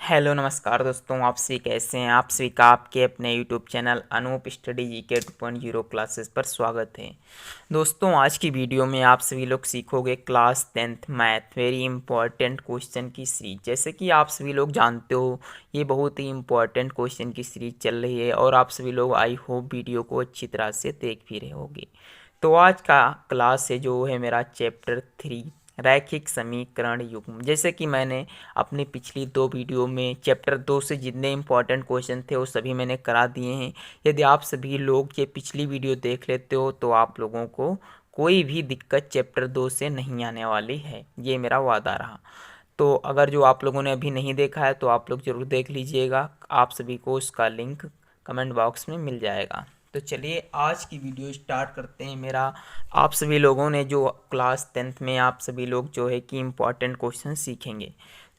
Hello नमस्कार दोस्तों, आप सभी कैसे हैं। आप सभी का आपके अपने YouTube channel Anoop study GK 2.0 classes पर स्वागत है। दोस्तों, आज की वीडियो में आप सभी लोग सीखोगे class 10th math very important question की सीरीज। जैसे कि आप सभी लोग जानते हो, ये बहुत ही इंपॉर्टेंट क्वेश्चन की सीरीज चल रही है और आप सभी लोग आई होप वीडियो को अच्छी तरह से देख भी रहे होगे। तो आज का क्लास है जो है मेरा चैप्टर 3 रैखिक समीकरण युग्म। जैसे कि मैंने अपनी पिछली 2 वीडियो में चैप्टर 2 से जितने इंपॉर्टेंट क्वेश्चन थे वो सभी मैंने करा दिए हैं। यदि आप सभी लोग ये पिछली वीडियो देख लेते हो तो आप लोगों को कोई भी दिक्कत चैप्टर 2 से नहीं आने वाली है, ये मेरा वादा रहा। तो अगर जो आप लोगों ने अभी नहीं देखा है तो आप लोग ज़रूर देख लीजिएगा, आप सभी को उसका लिंक कमेंट बॉक्स में मिल जाएगा। तो चलिए आज की वीडियो स्टार्ट करते हैं। मेरा आप सभी लोगों ने जो क्लास 10th में आप सभी लोग जो है कि इम्पॉर्टेंट क्वेश्चन सीखेंगे।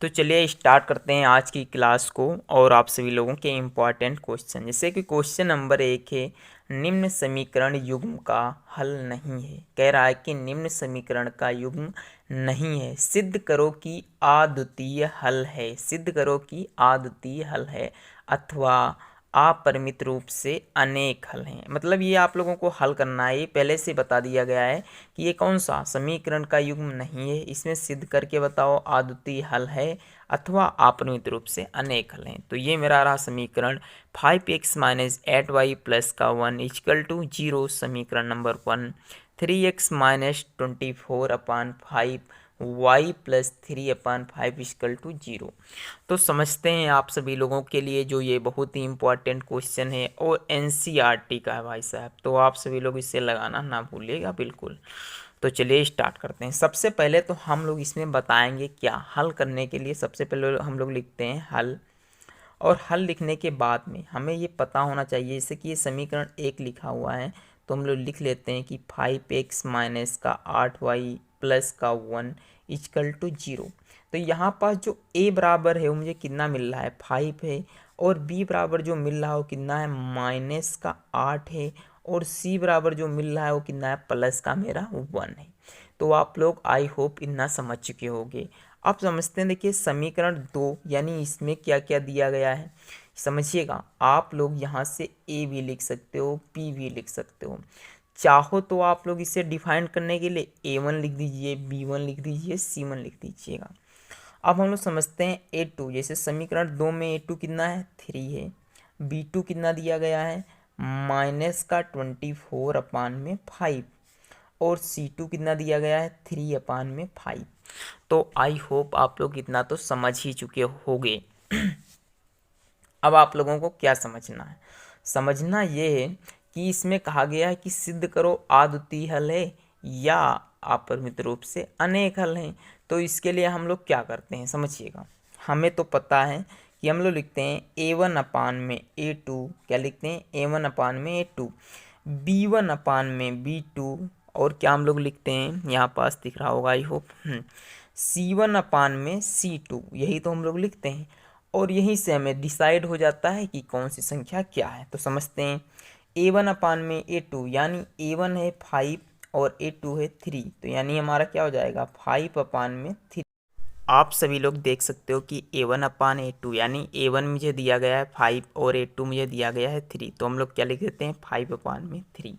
तो चलिए स्टार्ट करते हैं आज की क्लास को और आप सभी लोगों के इम्पॉर्टेंट क्वेश्चन। जैसे कि क्वेश्चन नंबर 1 है, निम्न समीकरण युग्म का हल नहीं है। कह रहा है कि निम्न समीकरण का युग्म नहीं है, सिद्ध करो कि अद्वितीय हल है। सिद्ध करो कि अद्वितीय हल है अथवा अपरिमित रूप से अनेक हल हैं। मतलब ये आप लोगों को हल करना है, ये पहले से बता दिया गया है कि ये कौन सा समीकरण का युग्म नहीं है, इसमें सिद्ध करके बताओ अद्वितीय हल है अथवा अपरिमित रूप से अनेक हल हैं। तो ये मेरा रहा समीकरण 5x माइनस 8y प्लस का 1 इक्वल टू 0 समीकरण number 1। 3x minus 24 upon 5 y plus 3 upon 5 equal to 0। तो समझते हैं आप सभी लोगों के लिए जो ये बहुत ही इंपॉर्टेंट क्वेश्चन है और एनसीईआरटी का है भाई साहब, तो आप सभी लोग इसे लगाना ना भूलिएगा बिल्कुल। तो चलिए स्टार्ट करते हैं। सबसे पहले तो हम लोग इसमें बताएंगे क्या हल करने के लिए। सबसे पहले हम लोग लिखते हैं हल, और हल लिखने के बाद में हमें ये पता होना चाहिए जैसे कि ये समीकरण 1 लिखा हुआ है तो हम लोग लिख लेते हैं कि 5x माइनस का 8y प्लस का 1 इक्वल टू 0। तो यहाँ पास जो a बराबर है वो मुझे कितना मिल रहा है 5 है, और b बराबर जो मिल रहा है वो कितना है माइनस का 8 है, और c बराबर जो मिल रहा है वो कितना है प्लस का मेरा 1 है। तो आप लोग आई होप इतना समझ चुके होंगे। अब समझते हैं, देखिए समीकरण 2 यानी इसमें क्या क्या दिया गया है समझिएगा। आप लोग यहाँ से a भी लिख सकते हो, p भी लिख सकते हो। चाहो तो आप लोग इसे डिफाइन करने के लिए a1 लिख दीजिए, b1 लिख दीजिए, c1 लिख दीजिएगा। अब हम लोग समझते हैं a2। जैसे समीकरण 2 में a2 कितना है 3 है, b2 कितना दिया गया है माइनस का 24 अपान में 5, और C2 कितना दिया गया है 3 अपान में 5। तो आई होप आप लोग इतना तो समझ ही चुके होंगे। अब आप लोगों को क्या समझना है, समझना ये है कि इसमें कहा गया है कि सिद्ध करो अद्वितीय हल है या अपरिमित रूप से अनेक हल हैं। तो इसके लिए हम लोग क्या करते हैं समझिएगा। हमें तो पता है कि हम लोग लिखते हैं a1 अपान में a2, क्या लिखते हैं a1 अपान में a2, b1 अपान में b2, और क्या हम लोग लिखते हैं यहाँ पास दिख रहा होगा आई होप c1 अपान में c2, यही तो हम लोग लिखते हैं। और यहीं से हमें डिसाइड हो जाता है कि कौन सी संख्या क्या है। तो समझते हैं a1 अपान में a2 यानी a1 है 5 और a2 है 3, तो यानी हमारा क्या हो जाएगा 5 अपान में 3। आप सभी लोग देख सकते हो कि a1 अपान a2 यानी a1 मुझे दिया गया है 5 और a2 मुझे दिया गया है 3, तो हम लोग क्या लिख देते हैं 5 अपान में 3।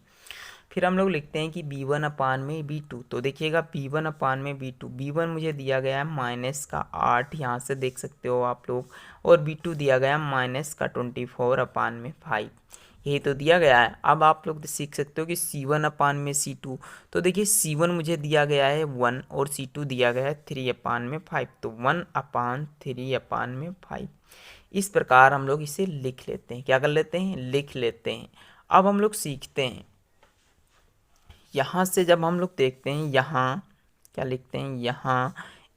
फिर हम लोग लिखते हैं कि b1 अपान में b2। तो देखिएगा b1 अपान में b2, b1 मुझे दिया गया है माइनस का 8, यहाँ से देख सकते हो आप लोग, और b2 दिया गया माइनस का 24 अपान में 5, यही तो दिया गया है। अब आप लोग सीख सकते हो कि c1 अपान में c2। तो देखिए c1 मुझे दिया गया है 1 और c2 दिया गया है 3 अपान में 5, तो 1 अपान 3 अपान में 5। इस प्रकार हम लोग इसे लिख लेते हैं, क्या कर लेते हैं लिख लेते हैं। अब हम लोग सीखते हैं, यहाँ से जब हम लोग देखते हैं यहाँ क्या लिखते हैं, यहाँ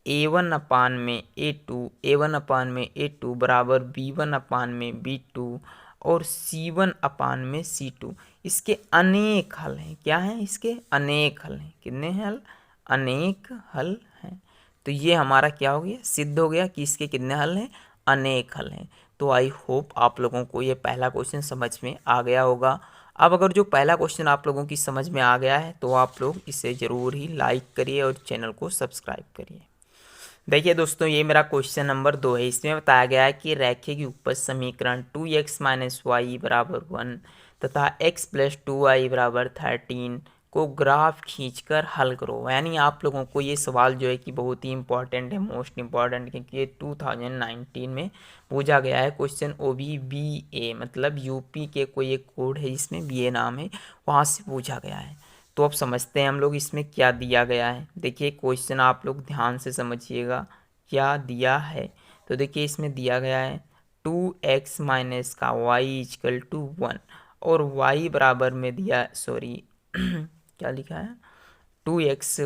a1 अपान में a2, a1 अपान में a2 बराबर b1 अपान में b2 और c1 अपान में c2। इसके अनेक हल हैं, क्या हैं इसके अनेक हल हैं, कितने हल अनेक हल हैं। तो ये हमारा क्या हो गया सिद्ध हो गया कि इसके कितने हल हैं अनेक हल हैं। तो आई होप आप लोगों को ये पहला क्वेश्चन समझ में आ गया होगा। अब अगर जो पहला क्वेश्चन आप लोगों की समझ में आ गया है तो आप लोग इसे ज़रूर ही लाइक करिए और चैनल को सब्सक्राइब करिए। देखिए दोस्तों, ये मेरा क्वेश्चन नंबर 2 है। इसमें बताया गया है कि रेखीय उपज समीकरण 2x माइनस वाई बराबर 1 तथा x प्लस 2y बराबर 13 को ग्राफ खींचकर हल करो। यानी आप लोगों को ये सवाल जो है कि बहुत ही इंपॉर्टेंट है, मोस्ट इम्पॉर्टेंट, क्योंकि ये 2019 में पूछा गया है क्वेश्चन। ओ बी बी ए मतलब यूपी के कोई एक कोड है जिसमें बी ए नाम है, वहाँ से पूछा गया है। तो अब समझते हैं हम लोग इसमें क्या दिया गया है। देखिए क्वेश्चन आप लोग ध्यान से समझिएगा क्या दिया है। तो देखिए इसमें दिया गया है 2x माइनस का वाई इजकल टू 1 और y बराबर में दिया, सॉरी क्या लिखा है, 2x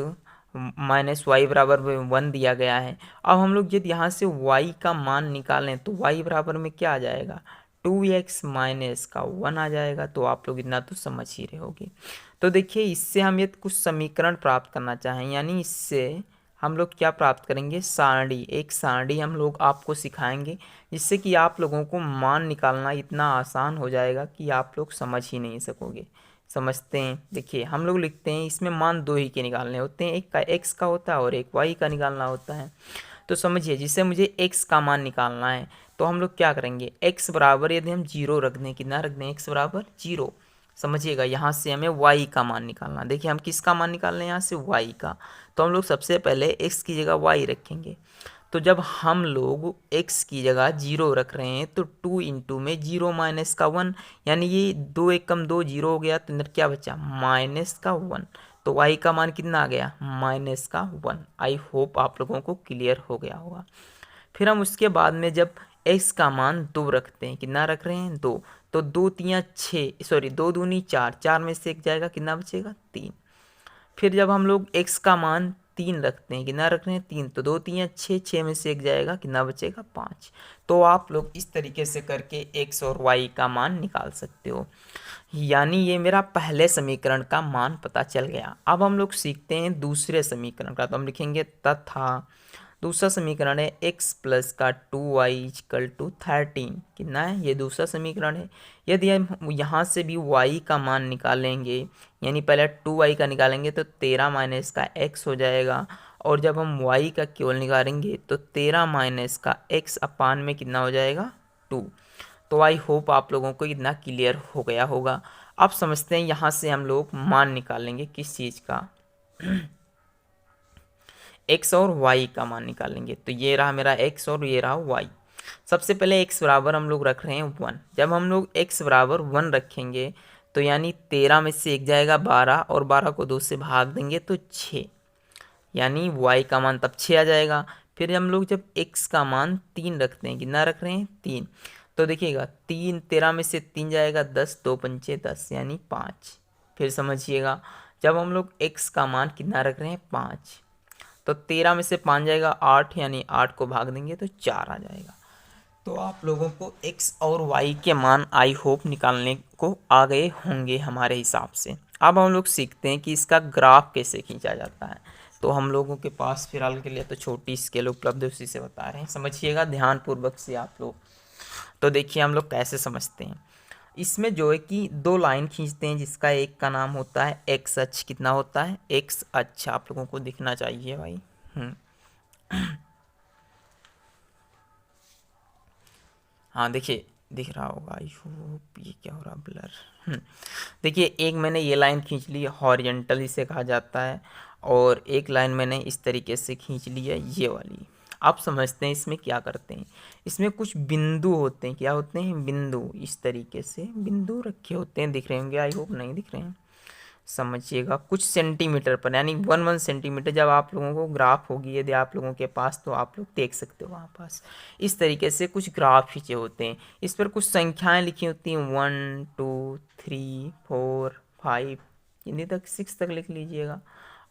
माइनस वाई बराबर में 1 दिया गया है। अब हम लोग यदि यहाँ से y का मान निकालें तो y बराबर में क्या आ जाएगा, 2x माइनस का 1 आ जाएगा। तो आप लोग इतना तो समझ ही रहे होगे। तो देखिए इससे हम यदि कुछ समीकरण प्राप्त करना चाहें, यानी इससे हम लोग क्या प्राप्त करेंगे, सारणी, एक सारणी हम लोग आपको सिखाएंगे जिससे कि आप लोगों को मान निकालना इतना आसान हो जाएगा कि आप लोग समझ ही नहीं सकोगे। समझते हैं। देखिए हम लोग लिखते हैं, इसमें मान दो ही के निकालने होते हैं, एक का x का होता है और एक y का निकालना होता है। तो समझिए जिससे मुझे x का मान निकालना है तो हम लोग क्या करेंगे, x बराबर यदि हम जीरो रख दें, कितना रख दें, x बराबर जीरो। समझिएगा यहाँ से हमें y का मान निकालना। देखिए हम किसका मान निकाल रहे हैं, यहाँ से y का। तो हम लोग सबसे पहले x की जगह y रखेंगे। तो जब हम लोग x की जगह जीरो रख रहे हैं तो 2 इंटू में जीरो माइनस का 1, यानी ये 2 एक कम 2 जीरो हो गया, तो अंदर क्या बचा, माइनस का 1। तो y का मान कितना आ गया, माइनस का 1। आई होप आप लोगों को क्लियर हो गया होगा। फिर हम उसके बाद में जब x का मान 2 रखते हैं, कितना रख रहे हैं, 2, तो 2 तियाँ 6, सॉरी 2 दूनी 4, 4 में से एक जाएगा, कितना बचेगा, 3। फिर जब हम लोग x का मान 3 रखते हैं, कितना रख रहे हैं, 3, तो 2 तियाँ 6, 6 में से एक जाएगा, कितना बचेगा, 5। तो आप लोग इस तरीके से करके x और y का मान निकाल सकते हो। यानी ये मेरा पहले समीकरण का मान पता चल गया। अब हम लोग सीखते हैं दूसरे समीकरण का। तो हम लिखेंगे तथा दूसरा समीकरण है x प्लस का 2y इक्वल टू 13, कितना है, ये दूसरा समीकरण है। यदि हम यहाँ से भी y का मान निकालेंगे, यानी पहले 2y का निकालेंगे तो 13 माइनस का x हो जाएगा, और जब हम y का केवल निकालेंगे तो 13 माइनस का x अपान में कितना हो जाएगा, 2। तो आई होप आप लोगों को इतना क्लियर हो गया होगा। अब समझते हैं यहाँ से हम लोग मान निकालेंगे किस चीज़ का, x और y का मान निकालेंगे। तो ये रहा मेरा x और ये रहा y। सबसे पहले x बराबर हम लोग रख रहे हैं 1। जब हम लोग x बराबर 1 रखेंगे तो यानी 13 में से एक जाएगा 12, और 12 को 2 से भाग देंगे तो 6, यानी y का मान तब 6 आ जाएगा। फिर हम लोग जब x का मान 3 रखते हैं, कितना रख रहे हैं, 3, तो देखिएगा 3, 13 में से 3 जाएगा 10, 2 पंचे 10, यानी 5। फिर समझिएगा जब हम लोग x का मान कितना रख रहे हैं, 5, तो 13 में से 5 जाएगा 8, यानी 8 को भाग देंगे तो 4 आ जाएगा। तो आप लोगों को x और y के मान आई होप निकालने को आ गए होंगे हमारे हिसाब से। अब हम लोग सीखते हैं कि इसका ग्राफ कैसे खींचा जाता है। तो हम लोगों के पास फिलहाल के लिए तो छोटी स्केल उपलब्ध है, उसी से बता रहे हैं। समझिएगा ध्यानपूर्वक से आप लोग। तो देखिए हम लोग कैसे समझते हैं। इसमें जो है कि दो लाइन खींचते हैं, जिसका एक का नाम होता है एक्स अक्ष। कितना होता है, एक्स अक्ष। आप लोगों को दिखना चाहिए भाई। हाँ देखिए दिख रहा होगा, आई होप। ये क्या हो रहा, ब्लर। देखिए एक मैंने ये लाइन खींच ली, हॉरिजॉन्टल इसे कहा जाता है, और एक लाइन मैंने इस तरीके से खींच ली है, ये वाली। आप समझते हैं इसमें क्या करते हैं। इसमें कुछ बिंदु होते हैं, क्या होते हैं, बिंदु। इस तरीके से बिंदु रखे होते हैं, दिख रहे होंगे, आई होप नहीं दिख रहे हैं। समझिएगा कुछ सेंटीमीटर पर, यानी 1 सेंटीमीटर। जब आप लोगों को ग्राफ होगी यदि आप लोगों के पास, तो आप लोग देख सकते हो वहाँ पास इस तरीके से कुछ ग्राफ खींचे होते हैं। इस पर कुछ संख्याएं लिखी होती हैं, 1 2 3 4 5, कितनी तक, 6 तक लिख लीजिएगा।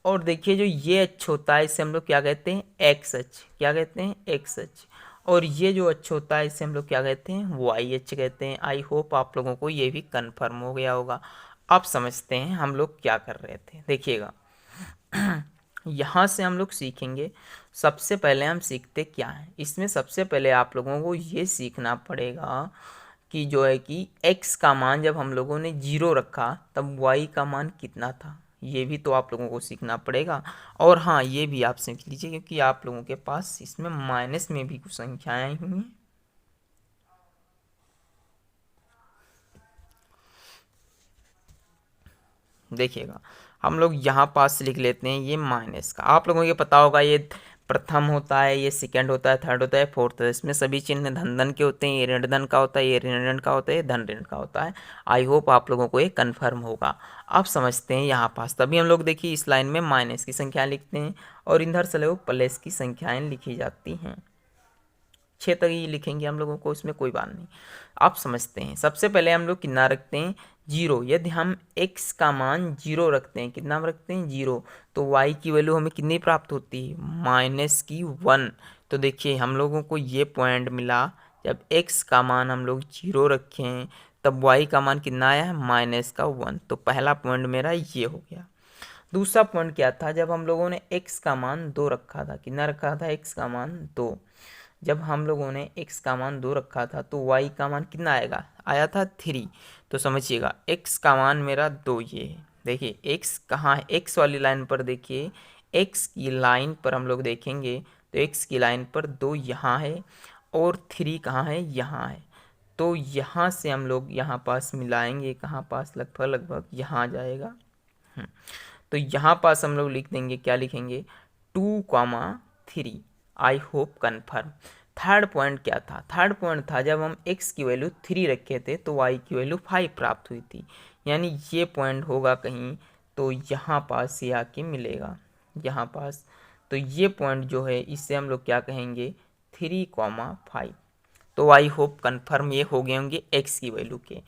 और देखिए जो ये अक्ष होता है इसे हम लोग क्या कहते हैं, एक्स अक्ष। क्या कहते हैं, एक्स अक्ष। और ये जो अक्ष होता है इसे हम लोग क्या कहते हैं, वाई अक्ष कहते हैं। आई होप आप लोगों को ये भी कन्फर्म हो गया होगा। अब समझते हैं हम लोग क्या कर रहे थे। देखिएगा यहाँ से हम लोग सीखेंगे। सबसे पहले हम सीखते क्या है इसमें, सबसे पहले आप लोगों को ये सीखना पड़ेगा कि जो है कि x का मान जब हम लोगों ने 0 रखा तब y का मान कितना था। ये भी तो आप लोगों को सीखना पड़ेगा। और हाँ, ये भी आप सीख लीजिए क्योंकि आप लोगों के पास इसमें माइनस में भी कुछ संख्याएं आई हुई हैं। देखिएगा, हम लोग यहाँ पास लिख लेते हैं ये माइनस का। आप लोगों को ये पता होगा ये प्रथम होता है, ये सेकंड होता है, थर्ड होता है, फोर्थ होता है। इसमें सभी चिन्ह धन धन के होते हैं। ये ऋण धन का होता है, ये ऋण ऋण का होता है, ये धन ऋण का होता है। आई होप आप लोगों को ये कन्फर्म होगा। आप समझते हैं यहाँ पास तभी हम लोग देखिए इस लाइन में माइनस की संख्या लिखते हैं और इधर से लोग प्लस की संख्याएं लिखी जाती हैं। 6 तक ही लिखेंगे हम लोगों को, इसमें कोई बात नहीं। आप समझते हैं सबसे पहले हम लोग कितना रखते हैं, जीरो। यदि हम x का मान जीरो रखते हैं, कितना रखते हैं, जीरो, तो y की वैल्यू हमें कितनी प्राप्त होती है, माइनस की 1। तो देखिए हम लोगों को ये पॉइंट मिला जब x का मान हम लोग जीरो रखें तब y का मान कितना आया है, माइनस का 1। तो पहला पॉइंट मेरा ये हो गया। दूसरा पॉइंट क्या था, जब हम लोगों ने x का मान 2 रखा था, कितना रखा था, x का मान 2। जब हम लोगों ने x का मान 2 रखा था तो y का मान कितना आएगा, आया था 3। तो समझिएगा x का मान मेरा 2 ये है। देखिए x कहाँ है, x वाली लाइन पर देखिए, x की लाइन पर हम लोग देखेंगे तो x की लाइन पर 2 यहाँ है और 3 कहाँ है, यहाँ है। तो यहाँ से हम लोग यहाँ पास मिलाएंगे, कहाँ पास, लगभग लगभग यहाँ आ जाएगा। तो यहाँ पास हम लोग लिख देंगे, क्या लिखेंगे, 2,3। I hope confirm. Third point क्या था, थर्ड पॉइंट था जब हम x की वैल्यू 3 रखे थे तो y की वैल्यू 5 प्राप्त हुई थी। यानी ये पॉइंट होगा कहीं तो यहाँ पास ये आके मिलेगा, यहाँ पास। तो ये पॉइंट जो है इससे हम लोग क्या कहेंगे, 3,5। तो आई होप कन्फर्म ये हो गए होंगे x की वैल्यू के।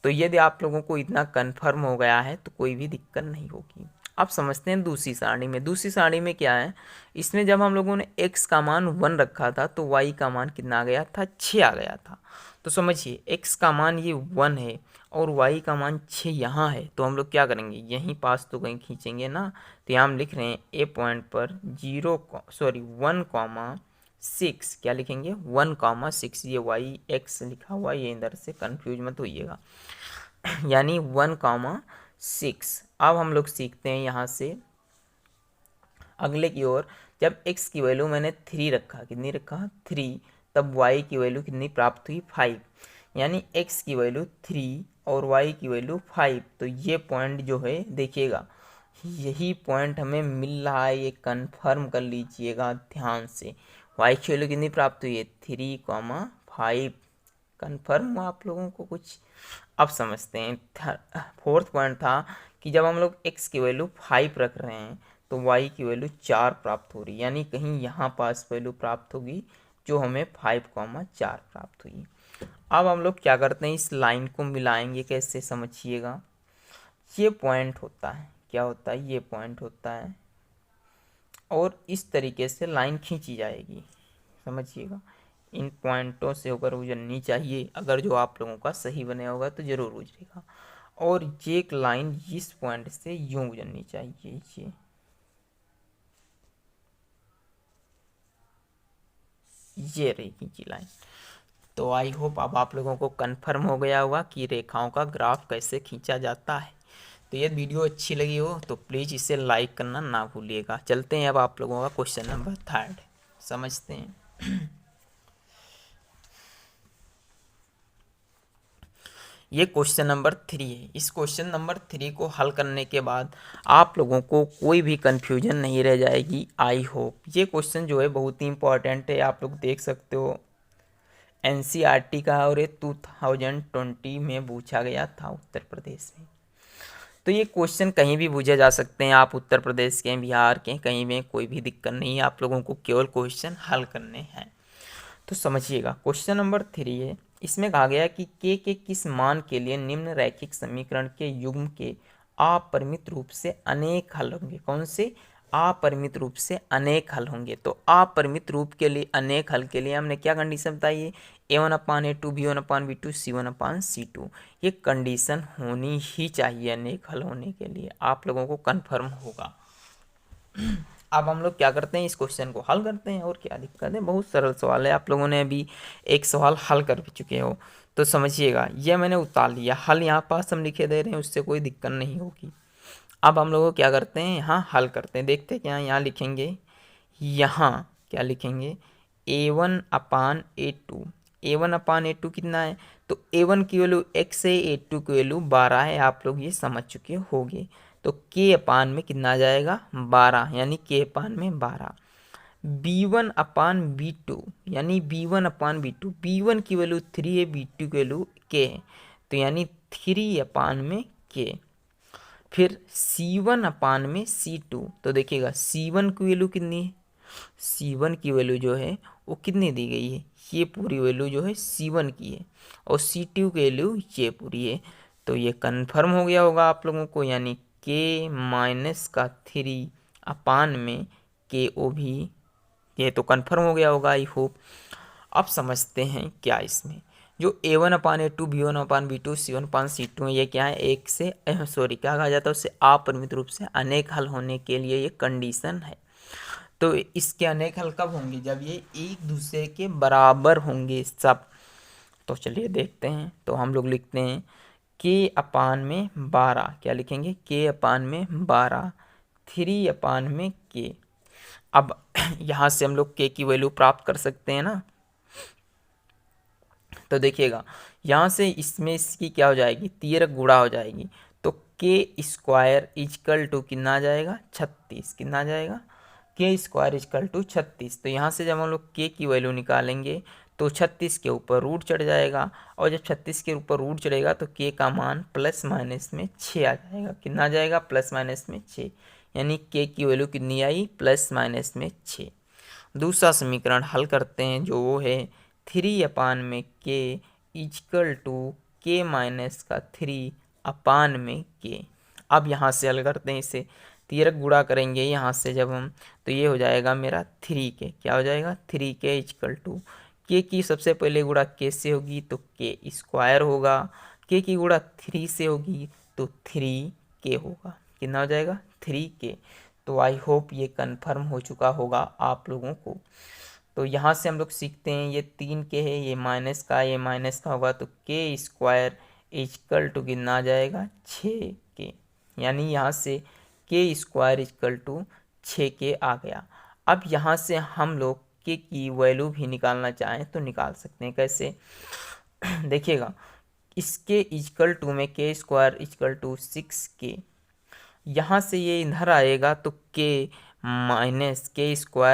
तो यदि आप लोगों को इतना कन्फर्म हो गया है तो कोई भी दिक्कत नहीं होगी। आप समझते हैं दूसरी सारणी में, दूसरी सारणी में क्या है, इसमें जब हम लोगों ने x का मान 1 रखा था तो y का मान कितना आ गया था, 6 आ गया था। तो समझिए x का मान ये 1 है और y का मान 6 यहाँ है। तो हम लोग क्या करेंगे, यहीं पास तो कहीं खींचेंगे ना। तो यहाँ हम लिख रहे हैं ए पॉइंट पर 1,6 क्या लिखेंगे, 1,6। ये y x लिखा हुआ है, ये इधर से कंफ्यूज मत होइएगा। यानी 1,6। अब हम लोग सीखते हैं यहाँ से अगले की ओर। जब x की वैल्यू मैंने 3 रखा, कितनी रखा, 3, तब y की वैल्यू कितनी प्राप्त हुई, 5। यानी x की वैल्यू 3 और y की वैल्यू 5। तो ये पॉइंट जो है देखिएगा, यही पॉइंट हमें मिल रहा है, ये कंफर्म कर लीजिएगा ध्यान से। y की वैल्यू कितनी प्राप्त हुई है, 3,5। कन्फर्म हुआ आप लोगों को कुछ। अब समझते हैं फोर्थ पॉइंट था कि जब हम लोग x की वैल्यू 5 रख रहे हैं तो y की वैल्यू 4 प्राप्त हो रही है। यानी कहीं यहाँ पास वैल्यू प्राप्त होगी जो हमें 5,4 प्राप्त हुई। अब हम लोग क्या करते हैं, इस लाइन को मिलाएंगे कैसे, समझिएगा। ये पॉइंट होता है, क्या होता है, ये पॉइंट होता है और इस तरीके से लाइन खींची जाएगी, समझिएगा। इन पॉइंटों से होकर गुजरनी चाहिए, अगर जो आप लोगों का सही बने होगा तो ज़रूर गुजरेगा। और ये एक लाइन इस पॉइंट से यूं गुजरनी चाहिए, ये रही खींची लाइन। तो आई होप अब आप लोगों को कंफर्म हो गया होगा कि रेखाओं का ग्राफ कैसे खींचा जाता है। तो ये वीडियो अच्छी लगी हो तो प्लीज़ इसे लाइक करना ना भूलिएगा। चलते हैं अब आप लोगों का क्वेश्चन नंबर 3 समझते हैं। ये क्वेश्चन नंबर 3 है। इस क्वेश्चन नंबर 3 को हल करने के बाद आप लोगों को कोई भी कन्फ्यूजन नहीं रह जाएगी, आई होप। ये क्वेश्चन जो है बहुत ही इंपॉर्टेंट है, आप लोग देख सकते हो एनसीईआरटी का, और ये 2020 में पूछा गया था उत्तर प्रदेश में। तो ये क्वेश्चन कहीं भी पूछे जा सकते हैं, आप उत्तर प्रदेश के, बिहार के, कहीं में कोई भी दिक्कत नहीं है। आप लोगों को केवल क्वेश्चन हल करने हैं। तो समझिएगा क्वेश्चन नंबर 3 है। इसमें कहा गया कि के किस मान के लिए निम्न रैखिक समीकरण के युग्म के अपरिमित रूप से अनेक हल होंगे। कौन से, अपरिमित रूप से अनेक हल होंगे। तो अपरिमित रूप के लिए अनेक हल के लिए हमने क्या कंडीशन बताई है, a1/a2 b1/b2 c1/c2। ये कंडीशन होनी ही चाहिए अनेक हल होने के लिए, आप लोगों को कन्फर्म होगा। अब हम लोग क्या करते हैं, इस क्वेश्चन को हल करते हैं। और क्या दिक्कत है, बहुत सरल सवाल है, आप लोगों ने अभी एक सवाल हल कर भी चुके हो। तो समझिएगा ये मैंने उतार लिया, हल यहाँ पास हम लिखे दे रहे हैं, उससे कोई दिक्कत नहीं होगी। अब हम लोग क्या करते हैं, यहाँ हल करते हैं। देखते हैं क्या यहाँ लिखेंगे, यहाँ क्या लिखेंगे, a1/a2। a1/a2 कितना है, तो a1 की वैल्यू x है, a2 की वैल्यू 12 है। आप लोग ये समझ चुके होंगे। तो k/, में कितना आ जाएगा, 12, यानी k/, में 12। b1/b2 यानी b1/b2, b1 की वैल्यू 3 है, b2 की वैल्यू k है, तो यानी 3/, में k। फिर c1/, में c2, तो देखिएगा c1 की वैल्यू कितनी है, c1 की वैल्यू जो है वो कितनी दी गई है, ये पूरी वैल्यू जो है c1 की है, और c2 की वैल्यू ये पूरी है। तो ये कन्फर्म हो गया होगा आप लोगों को, यानी k-3 में के ओ भी, ये तो कन्फर्म हो गया होगा, आई होप। अब समझते हैं क्या इसमें, जो a1/a2, b1/b2, c1/c2 है, ये क्या है, एक से सॉरी क्या कहा जाता है उससे, अपरिमित रूप से अनेक हल होने के लिए ये कंडीशन है। तो इसके अनेक हल कब होंगे, जब ये एक दूसरे के बराबर होंगे सब। तो चलिए देखते हैं। तो हम लोग लिखते हैं k/, में 12, क्या लिखेंगे, k/, में 12, 3/, में k। अब यहाँ से हम लोग k की वैल्यू प्राप्त कर सकते हैं ना। तो देखिएगा यहाँ से इसमें इसकी क्या हो जाएगी, 13 गुणा हो जाएगी। तो k² इजकल टू कितना आ जाएगा, 36, कितना आ जाएगा, k² इजकल टू 36। तो यहाँ से जब हम लोग k की वैल्यू निकालेंगे तो 36 के ऊपर रूट चढ़ जाएगा, और जब 36 के ऊपर रूट चढ़ेगा तो k का मान प्लस माइनस में 6 आ जाएगा। कितना आ जाएगा, प्लस माइनस में 6, यानी k की वैल्यू कितनी आई, प्लस माइनस में 6। दूसरा समीकरण हल करते हैं, जो वो है 3/, में k इजकल टू k-3 में k। अब यहाँ से हल करते हैं इसे, 13 गुणा करेंगे यहाँ से जब हम, तो ये हो जाएगा मेरा 3k, क्या हो जाएगा, 3k इजकल टू k की सबसे पहले गुणा k से होगी तो k² होगा, k की गुणा 3 से होगी तो 3k होगा। कितना हो जाएगा, 3k। तो आई होप ये कंफर्म हो चुका होगा आप लोगों को। तो यहाँ से हम लोग सीखते हैं, ये 3k है, ये माइनस का, ये माइनस का होगा, तो k² इजकल टू कितना आ जाएगा, 6k, यानी यहाँ से k² इजकल टू 6k आ गया। अब यहाँ से हम लोग k की वैल्यू भी निकालना चाहें तो निकाल सकते हैं, कैसे देखिएगा, इसके इजकल टू में k² इजकल टू 6k, यहाँ से ये इधर आएगा तो k²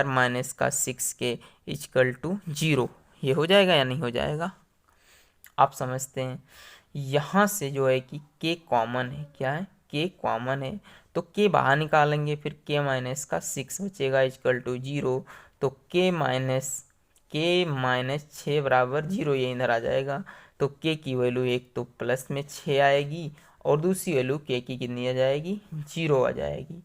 माइनस का 6k इजकल टू 0, ये हो जाएगा या नहीं हो जाएगा, आप समझते हैं। यहाँ से जो है कि k कॉमन है, क्या है, k कॉमन है, तो k बाहर निकालेंगे, फिर k माइनस का 6 बचेगा इजकल टू 0, तो k माइनस 6 बराबर 0, ये इधर आ जाएगा। तो k की वैल्यू एक तो प्लस में 6 आएगी, और दूसरी वैल्यू k की कितनी आ जाएगी, 0 आ जाएगी।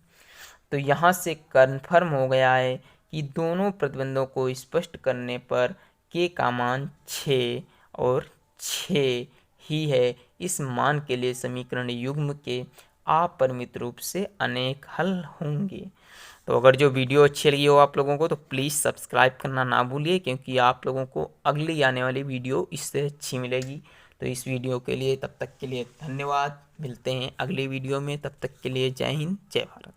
तो यहाँ से कन्फर्म हो गया है कि दोनों प्रतिबंधों को स्पष्ट करने पर k का मान 6 और 6 ही है। इस मान के लिए समीकरण युग्म के अपरिमित रूप से अनेक हल होंगे। तो अगर जो वीडियो अच्छी लगी हो आप लोगों को, तो प्लीज़ सब्सक्राइब करना ना भूलिए, क्योंकि आप लोगों को अगली आने वाली वीडियो इससे अच्छी मिलेगी। तो इस वीडियो के लिए तब तक के लिए धन्यवाद, मिलते हैं अगली वीडियो में, तब तक के लिए जय हिंद जय भारत।